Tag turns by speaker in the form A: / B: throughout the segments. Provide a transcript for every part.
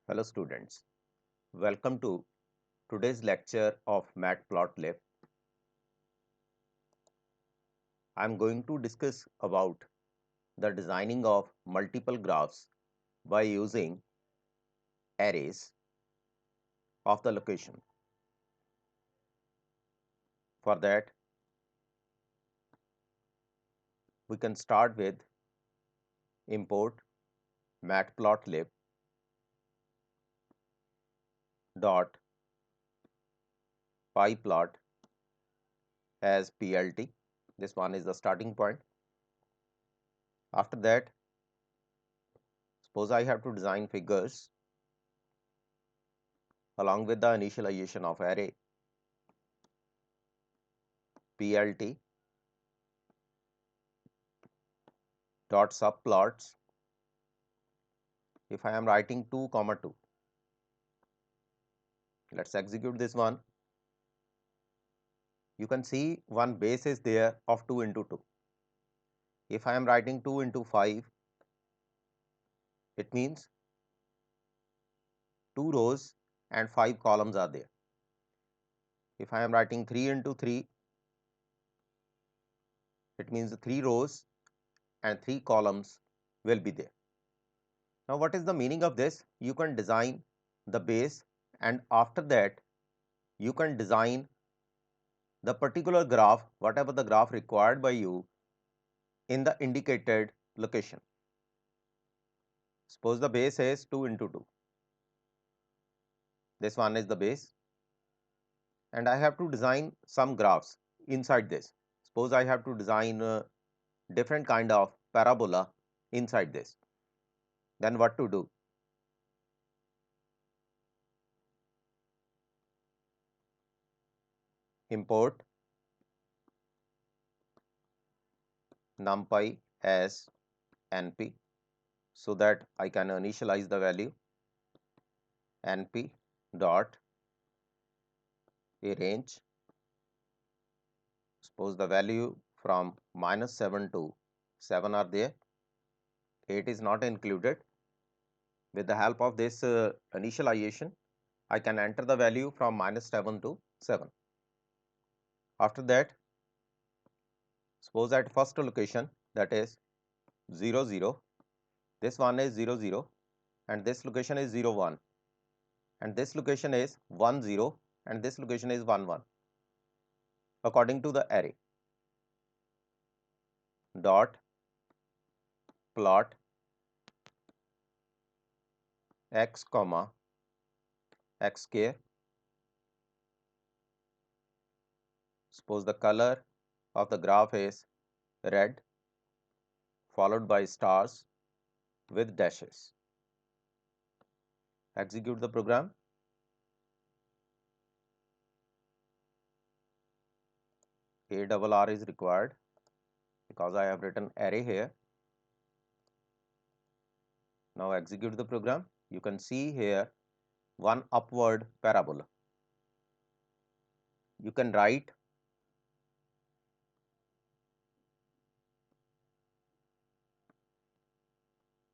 A: Hello students, welcome to today's lecture of Matplotlib. I am going to discuss about the designing of multiple graphs by using arrays of the location. For that, we can start with import matplotlib dot pyplot as plt. This one is the starting point. After that, suppose I have to design figures along with the initialization of array plt dot subplots. If I am writing 2 comma 2, let's execute this one. You can see one base is there of 2 into 2. If I am writing 2 into 5, it means 2 rows and 5 columns are there. If I am writing 3 into 3, it means 3 rows and 3 columns will be there. Now, what is the meaning of this? You can design the base, and after that you can design the particular graph, whatever the graph required by you in the indicated location. Suppose the base is 2 into 2. This one is the base, and I have to design some graphs inside this. Suppose I have to design different kind of parabola inside this. Then what to do? Import numpy as np so that I can initialize the value np dot a range. Suppose the value from -7 to 7 are there. 8 is not included. With the help of this initialization, I can enter the value from -7 to 7. After that, suppose at first location, that is 0 0, this one is 0 0, and this location is 0 1, and this location is 1 0, and this location is 1 1, according to the array. Dot plot x comma x square. Suppose the color of the graph is red followed by stars with dashes. Execute the program. ARR is required because I have written array here. Now execute the program. You can see here one upward parabola. You can write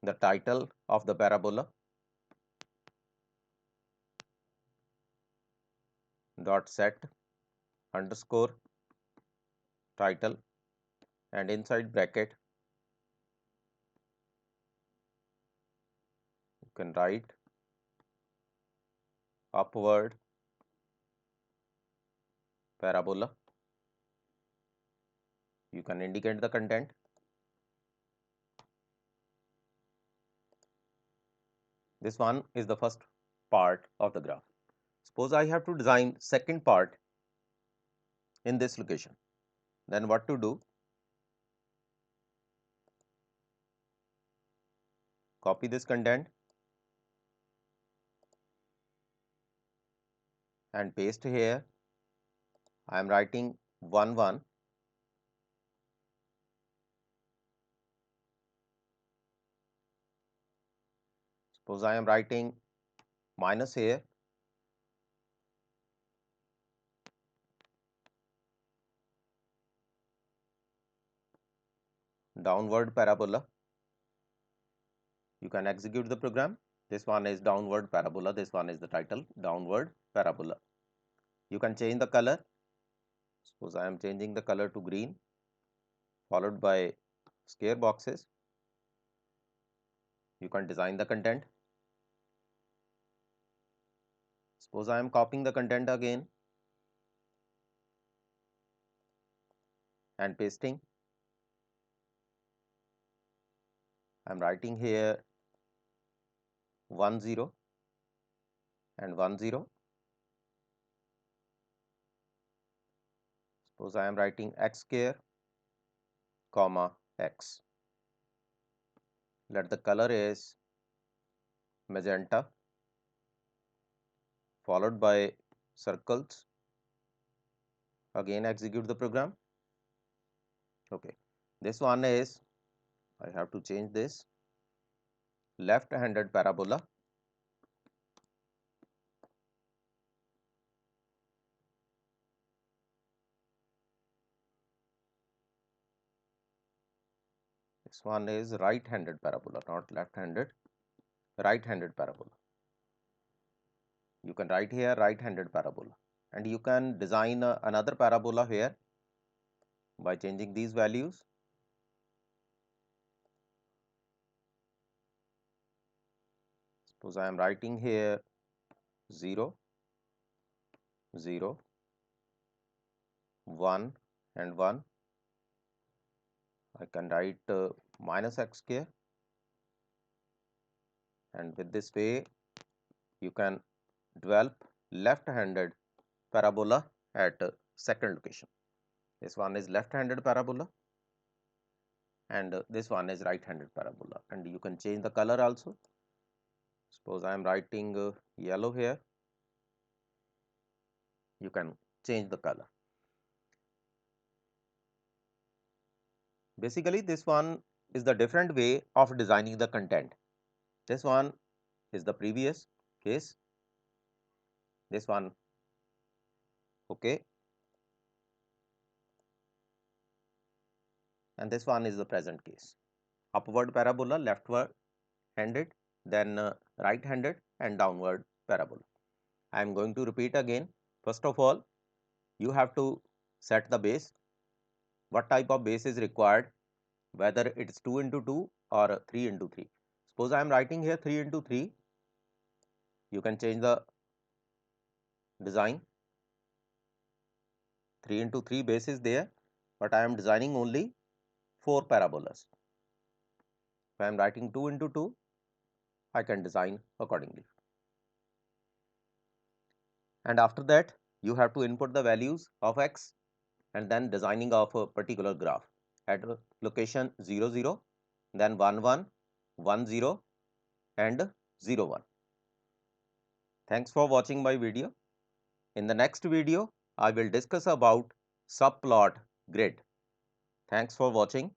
A: the title of the parabola dot set underscore title, and inside bracket you can write upward parabola. You can indicate the content. This one is the first part of the graph. Suppose I have to design second part in this location. Then what to do? Copy this content and paste here. I am writing 1 1. Suppose I am writing minus here. Downward parabola. You can execute the program. This one is downward parabola. This one is the title, downward parabola. You can change the color. Suppose I am changing the color to green, followed by square boxes. You can design the content. Suppose I am copying the content again and pasting. I am writing here 1 0 and 1 0. Suppose I am writing x square comma x. Let the color is magenta, followed by circles. Again execute the program. Okay, this one is, I have to change this, left-handed parabola. This one is right-handed parabola, not left-handed, right-handed parabola. You can write here right-handed parabola, and you can design another parabola here by changing these values. Suppose I am writing here 0 0 1 and 1. I can write minus x square, and with this way you can develop left-handed parabola at second location. This one is left-handed parabola, and this one is right-handed parabola, and you can change the color also. Suppose I am writing yellow here, you can change the color. Basically, this one is the different way of designing the content. This one is the previous case, this one, okay, and this one is the present case. Upward parabola, leftward handed, then right handed, and downward parabola. I am going to repeat again. First of all, you have to set the base. What type of base is required, whether it is 2 into 2 or 3 into 3. Suppose I am writing here 3 into 3. You can change the design. 3 into 3 base is there, but I am designing only 4 parabolas. If I am writing 2 into 2, I can design accordingly. And after that, you have to input the values of x and then designing of a particular graph at location 0 0, then 1 1, 1 0, and 0 1. Thanks for watching my video. In the next video, I will discuss about subplot grid. Thanks for watching.